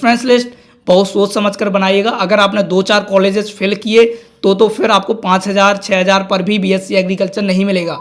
Preference list बहुत सोच समझ कर बनाइएगा। अगर आपने 2-4 कॉलेजेस फिल किए तो फिर आपको 5,000 6,000 पर भी बीएससी एग्रीकल्चर नहीं मिलेगा।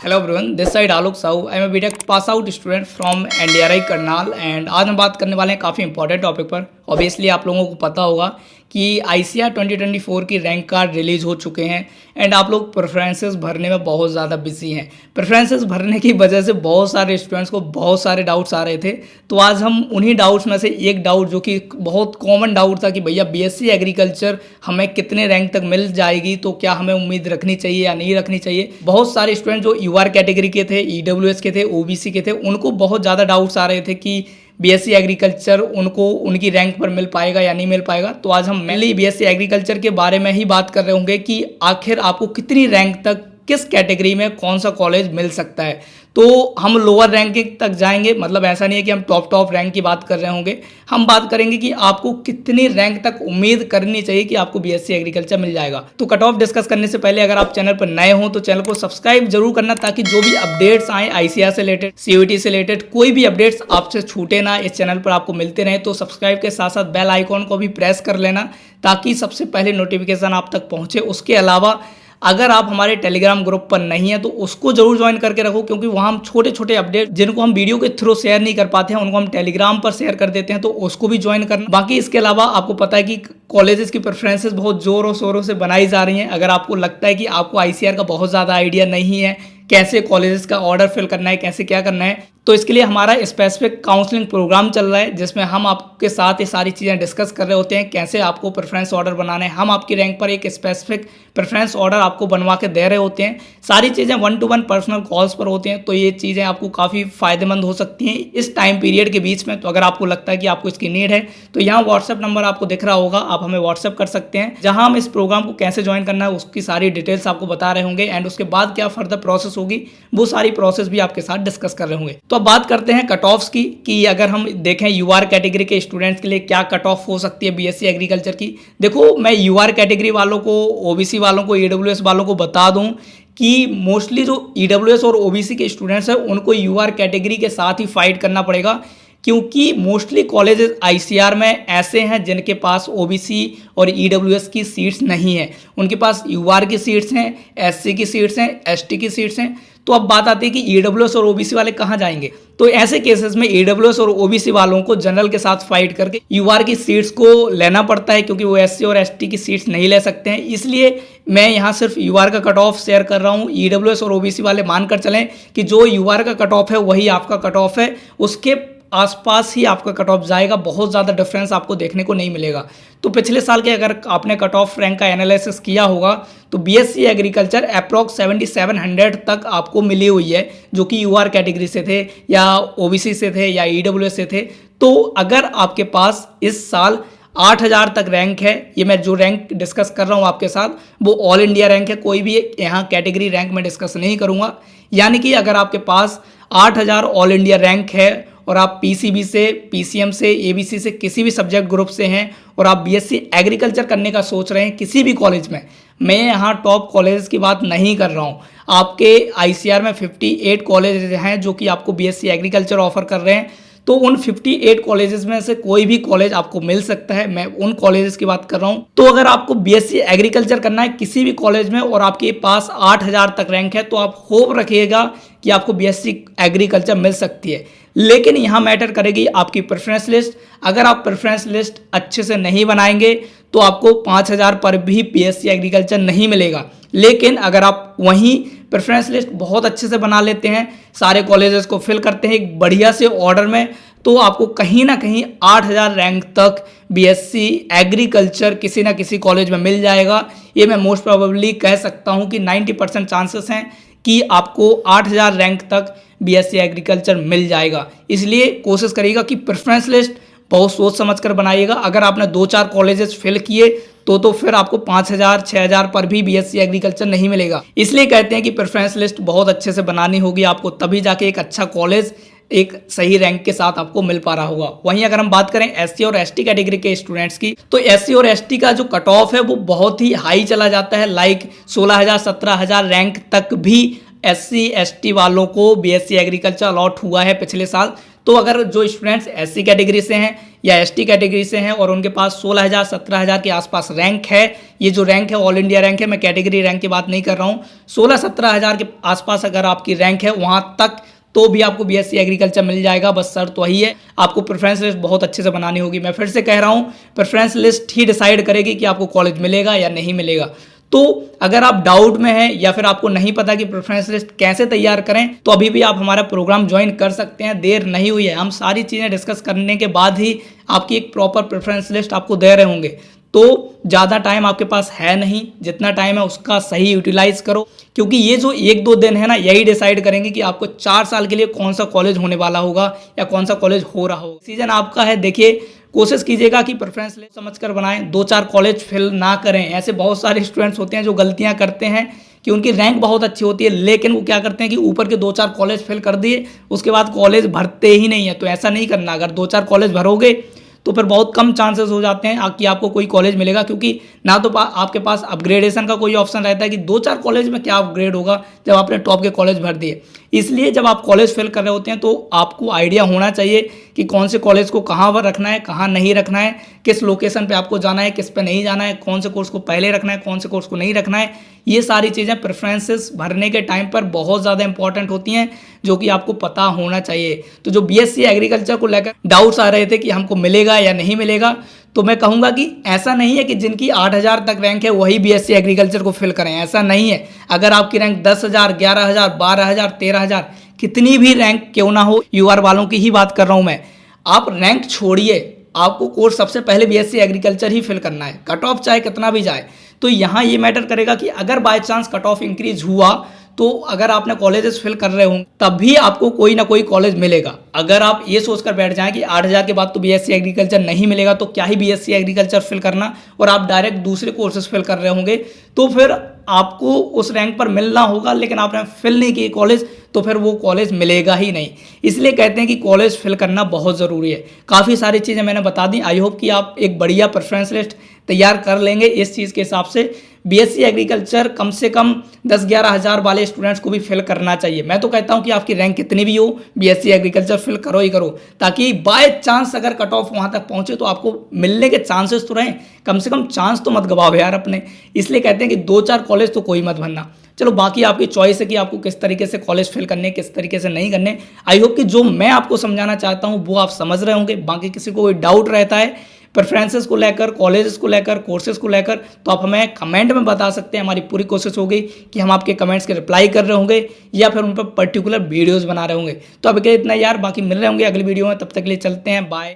Hello everyone, this side Alok Sahu. I am a BTech pass out student from NDRI Karnal and आज हम बात करने वाले हैं काफ़ी इंपॉर्टेंट टॉपिक पर। ऑब्वियसली आप लोगों को पता होगा कि आईसीआर 2024 की रैंक कार्ड रिलीज़ हो चुके हैं एंड आप लोग प्रेफरेंसेस भरने में बहुत ज़्यादा बिजी हैं। प्रेफरेंसेस भरने की वजह से बहुत सारे स्टूडेंट्स को बहुत सारे डाउट्स आ रहे थे। तो आज हम उन्हीं डाउट्स में से एक डाउट जो कि बहुत कॉमन डाउट था कि भैया बीएससी एग्रीकल्चर हमें कितने रैंक तक मिल जाएगी, तो क्या हमें उम्मीद रखनी चाहिए या नहीं रखनी चाहिए। बहुत सारे स्टूडेंट जो यूआर कैटेगरी के थे, ईडब्ल्यूएस के थे, ओबीसी के थे, उनको बहुत ज़्यादा डाउट्स आ रहे थे कि बीएससी एग्रीकल्चर उनको उनकी रैंक पर मिल पाएगा या नहीं मिल पाएगा। तो आज हम मेनली बीएससी एग्रीकल्चर के बारे में ही बात कर रहे होंगे कि आखिर आपको कितनी रैंक तक किस कैटेगरी में कौन सा कॉलेज मिल सकता है। तो हम लोअर रैंकिंग तक जाएंगे, मतलब ऐसा नहीं है कि हम टॉप रैंक की बात कर रहे होंगे। हम बात करेंगे कि आपको कितनी रैंक तक उम्मीद करनी चाहिए कि आपको बीएससी एग्रीकल्चर मिल जाएगा। तो कट ऑफ डिस्कस करने से पहले अगर आप चैनल पर नए हो तो चैनल को सब्सक्राइब जरूर करना, ताकि जो भी अपडेट्स आए आईसीआर से रिलेटेड, सीयूईटी से रिलेटेड, कोई भी अपडेट्स आपसे छूटे ना, इस चैनल पर आपको मिलते रहे। तो सब्सक्राइब के साथ साथ बेल आइकॉन को भी प्रेस कर लेना, ताकि सबसे पहले नोटिफिकेशन आप तक पहुंचे। उसके अलावा अगर आप हमारे टेलीग्राम ग्रुप पर नहीं है तो उसको जरूर ज्वाइन करके रखो, क्योंकि वहाँ हम छोटे छोटे अपडेट जिनको हम वीडियो के थ्रू शेयर नहीं कर पाते हैं उनको हम टेलीग्राम पर शेयर कर देते हैं, तो उसको भी ज्वाइन करना। बाकी इसके अलावा आपको पता है कि कॉलेजेस की प्रेफरेंसेस बहुत जोरों शोरों से बनाई जा रही हैं। अगर आपको लगता है कि आपको आईसीआर का बहुत ज़्यादा आइडिया नहीं है, कैसे कॉलेजेस का ऑर्डर फिल करना है, कैसे क्या करना है, तो इसके लिए हमारा स्पेसिफिक काउंसलिंग प्रोग्राम चल रहा है, जिसमें हम आपके साथ ये सारी चीज़ें डिस्कस कर रहे होते हैं, कैसे आपको प्रेफरेंस ऑर्डर बनाना है। हम आपकी रैंक पर एक स्पेसिफिक प्रेफरेंस ऑर्डर आपको बनवा के दे रहे होते हैं। सारी चीज़ें 1-to-1 पर्सनल कॉल्स पर होती हैं, तो ये चीज़ें आपको काफ़ी फायदेमंद हो सकती हैं इस टाइम पीरियड के बीच में। तो अगर आपको लगता है कि आपको इसकी नीड है तो यहाँ व्हाट्सएप नंबर आपको दिख रहा होगा, आप हमें व्हाट्सएप कर सकते हैं, जहाँ हम इस प्रोग्राम को कैसे ज्वाइन करना है उसकी सारी डिटेल्स आपको बता रहे होंगे एंड उसके बाद क्या फर्दर प्रोसेस होगी वो सारी प्रोसेस भी आपके साथ डिस्कस कर रहे होंगे। तो अब बात करते हैं कट ऑफ्स की, कि अगर हम देखें यूआर कैटेगरी के स्टूडेंट्स के लिए क्या कट ऑफ हो सकती है बीएससी एग्रीकल्चर की। देखो, मैं यूआर कैटेगरी वालों को, ओबीसी वालों को, ईडब्ल्यूएस वालों को बता दूं कि मोस्टली जो ईडब्ल्यूएस और ओबीसी के स्टूडेंट्स हैं उनको यूआर कैटेगरी के साथ ही फाइट करना पड़ेगा, क्योंकि मोस्टली कॉलेजेस आईसीआर में ऐसे हैं जिनके पास ओबीसी और ईडब्ल्यूएस की सीट्स नहीं है। उनके पास यूआर की सीट्स हैं, एससी की सीट्स हैं, एसटी की सीट्स हैं। तो अब बात आती है कि ईडब्ल्यूएस और ओबीसी वाले कहाँ जाएंगे। तो ऐसे केसेस में ईडब्ल्यूएस और ओबीसी वालों को जनरल के साथ फाइट करके यूआर की सीट्स को लेना पड़ता है, क्योंकि वो एससी और एसटी की सीट्स नहीं ले सकते हैं। इसलिए मैं यहाँ सिर्फ यूआर का कट ऑफ शेयर कर रहा हूँ। ईडब्ल्यूएस और ओबीसी वाले मानकर चलें कि जो यूआर का कट ऑफ है वही आपका कट ऑफ है, उसके आसपास ही आपका कट ऑफ जाएगा। बहुत ज़्यादा डिफरेंस आपको देखने को नहीं मिलेगा। तो पिछले साल के अगर आपने कट ऑफ रैंक का एनालिसिस किया होगा तो बीएससी एग्रीकल्चर अप्रॉक्स 7700 तक आपको मिली हुई है, जो कि यूआर कैटेगरी से थे या ओबीसी से थे या ईडब्ल्यूएस से थे। तो अगर आपके पास इस साल 8000 तक रैंक है, ये मैं जो रैंक डिस्कस कर रहा हूँ आपके साथ वो ऑल इंडिया रैंक है, कोई भी यहाँ कैटेगरी रैंक में डिस्कस नहीं करूँगा। यानी कि अगर आपके पास 8000 ऑल इंडिया रैंक है और आप पीसीबी से, पीसीएम से, एबीसी से, किसी भी सब्जेक्ट ग्रुप से हैं और आप बीएससी एग्रीकल्चर करने का सोच रहे हैं किसी भी कॉलेज में, मैं यहाँ टॉप कॉलेज की बात नहीं कर रहा हूँ। आपके आईसीआर में 58 कॉलेज हैं जो कि आपको बीएससी एग्रीकल्चर ऑफर कर रहे हैं। तो उन 58 कॉलेजेस में से कोई भी कॉलेज आपको मिल सकता है, मैं उन कॉलेजेस की बात कर रहा हूँ। तो अगर आपको बीएससी एग्रीकल्चर करना है किसी भी कॉलेज में और आपके पास 8000 तक रैंक है, तो आप होप रखिएगा कि आपको बीएससी एग्रीकल्चर मिल सकती है। लेकिन यहाँ मैटर करेगी आपकी प्रेफरेंस लिस्ट। अगर आप प्रेफरेंस लिस्ट अच्छे से नहीं बनाएंगे तो आपको 5000 पर भी बीएससी एग्रीकल्चर नहीं मिलेगा। लेकिन अगर आप वहीं प्रेफरेंस लिस्ट बहुत अच्छे से बना लेते हैं, सारे कॉलेजेस को फिल करते हैं एक बढ़िया से ऑर्डर में, तो आपको कहीं ना कहीं 8000 रैंक तक बीएससी एग्रीकल्चर किसी ना किसी कॉलेज में मिल जाएगा। ये मैं मोस्ट प्रोबेबली कह सकता हूँ कि 90% चांसेस हैं कि आपको 8000 रैंक तक बीएससी एग्रीकल्चर मिल जाएगा। इसलिए कोशिश करिएगा कि प्रेफरेंस लिस्ट बहुत सोच समझ कर बनाइएगा। अगर आपने 2-4 कॉलेजेस फिल किए तो फिर आपको 5000 6000 पर भी बीएससी एग्रीकल्चर नहीं मिलेगा। इसलिए कहते हैं कि प्रेफरेंस लिस्ट बहुत अच्छे से बनानी होगी आपको, तभी जाके एक अच्छा कॉलेज एक सही रैंक के साथ आपको मिल पा रहा होगा। वहीं अगर हम बात करें एससी और एसटी कैटेगरी के स्टूडेंट्स की, तो एससी और एसटी का जो कट ऑफ है वो बहुत ही हाई चला जाता है, लाइक 16000 17000 रैंक तक भी एससी एसटी वालों को बीएससी एग्रीकल्चर अलॉट हुआ है पिछले साल। तो अगर जो स्टूडेंट्स SC कैटेगरी से हैं या ST कैटेगरी से हैं और उनके पास 16,000 17,000 के आसपास रैंक है, ये जो रैंक है ऑल इंडिया रैंक है, मैं कैटेगरी रैंक की बात नहीं कर रहा हूँ, 16-17,000 के आसपास अगर आपकी रैंक है वहाँ तक तो भी आपको BSc एग्रीकल्चर मिल जाएगा। बस शर्त तो वही है, आपको प्रेफरेंस लिस्ट बहुत अच्छे से बनानी होगी। मैं फिर से कह रहा हूँ, प्रेफरेंस लिस्ट ही डिसाइड करेगी कि आपको कॉलेज मिलेगा या नहीं मिलेगा। तो अगर आप डाउट में हैं या फिर आपको नहीं पता कि प्रेफरेंस लिस्ट कैसे तैयार करें, तो अभी भी आप हमारा प्रोग्राम ज्वाइन कर सकते हैं, देर नहीं हुई है। हम सारी चीज़ें डिस्कस करने के बाद ही आपकी एक प्रॉपर प्रेफरेंस लिस्ट आपको दे रहे होंगे। तो ज़्यादा टाइम आपके पास है नहीं, जितना टाइम है उसका सही यूटिलाइज करो, क्योंकि ये जो 1-2 दिन है ना, यही डिसाइड करेंगे कि आपको 4 साल के लिए कौन सा कॉलेज होने वाला होगा या कौन सा कॉलेज हो रहा होगा। सीजन आपका है, देखिए कोशिश कीजिएगा कि प्रेफरेंस लिस्ट समझकर बनाएं, 2-4 कॉलेज फिल ना करें। ऐसे बहुत सारे स्टूडेंट्स होते हैं जो गलतियां करते हैं कि उनकी रैंक बहुत अच्छी होती है, लेकिन वो क्या करते हैं कि ऊपर के 2-4 कॉलेज फिल कर दिए, उसके बाद कॉलेज भरते ही नहीं है। तो ऐसा नहीं करना, अगर 2-4 कॉलेज भरोगे तो फिर बहुत कम चांसेस हो जाते हैं कि आपको कोई कॉलेज मिलेगा, क्योंकि ना तो आपके पास अपग्रेडेशन का कोई ऑप्शन रहता है कि 2-4 कॉलेज में क्या अपग्रेड होगा जब आपने टॉप के कॉलेज भर दिए। इसलिए जब आप कॉलेज फिल कर रहे होते हैं तो आपको आइडिया होना चाहिए कि कौन से कॉलेज को कहाँ पर रखना है, कहाँ नहीं रखना है, किस लोकेशन पे आपको जाना है, किस पे नहीं जाना है, कौन से कोर्स को पहले रखना है, कौन से कोर्स को नहीं रखना है। ये सारी चीज़ें प्रेफरेंसेस भरने के टाइम पर बहुत ज़्यादा इंपॉर्टेंट होती हैं, जो कि आपको पता होना चाहिए। तो जो BSc एग्रीकल्चर को लेकर डाउट्स आ रहे थे कि हमको मिलेगा या नहीं मिलेगा, तो मैं कहूँगा कि ऐसा नहीं है कि जिनकी 8,000 तक रैंक है वही BSc एग्रीकल्चर को फिल करें, ऐसा नहीं है। अगर आपकी रैंक 10,000, 11,000, 12,000, 13,000 कितनी भी रैंक क्यों ना हो, UR वालों की ही बात कर रहा हूँ मैं, आप रैंक छोड़िए, आपको कोर्स सबसे पहले BSc एग्रीकल्चर ही फिल करना है, कट ऑफ चाहे कितना भी जाए। तो यहाँ ये मैटर करेगा कि अगर by chance cut off increase हुआ तो अगर आपने कॉलेजेस फिल कर रहे होंगे तब भी आपको कोई ना कोई कॉलेज मिलेगा। अगर आप ये सोचकर बैठ जाएं कि 8,000 के बाद तो BSc एग्रीकल्चर नहीं मिलेगा, तो क्या ही BSc एग्रीकल्चर फिल करना, और आप डायरेक्ट दूसरे कोर्सेज फिल कर रहे होंगे, तो फिर आपको उस रैंक पर मिलना होगा, लेकिन आपने फिल नहीं किए कॉलेज, तो फिर वो कॉलेज मिलेगा ही नहीं। इसलिए कहते हैं कि कॉलेज फिल करना बहुत ज़रूरी है। काफ़ी सारी चीज़ें मैंने बता दी, आई होप कि आप एक बढ़िया प्रेफरेंस लिस्ट तैयार कर लेंगे इस चीज़ के हिसाब से। BSc एग्रीकल्चर कम से कम 10-11 हज़ार वाले स्टूडेंट्स को भी फिल करना चाहिए। मैं तो कहता हूं कि आपकी रैंक कितनी भी हो, BSc एग्रीकल्चर फिल करो ही करो, ताकि बाय चांस अगर कट ऑफ वहां तक पहुंचे तो आपको मिलने के चांसेस तो रहें, कम से कम चांस तो मत गवाओ यार अपने। इसलिए कहते हैं कि 2-4 कॉलेज तो कोई मत भरना। चलो बाकी आपकी चॉइस है कि आपको किस तरीके से कॉलेज फिल करने, किस तरीके से नहीं करने। आई होप कि जो मैं आपको समझाना चाहता हूँ वो आप समझ रहे होंगे। बाकी किसी को कोई डाउट रहता है प्रेफरेंसेस को लेकर, कॉलेजेस को लेकर, कोर्सेज को लेकर, तो आप हमें कमेंट में बता सकते हैं। हमारी पूरी कोशिश होगी कि हम आपके कमेंट्स के रिप्लाई कर रहे होंगे या फिर उन पर पर्टिकुलर वीडियोस बना रहे होंगे। तो अभी के लिए इतना यार, बाकी मिल रहे होंगे अगली वीडियो में, तब तक के लिए चलते हैं, बाय।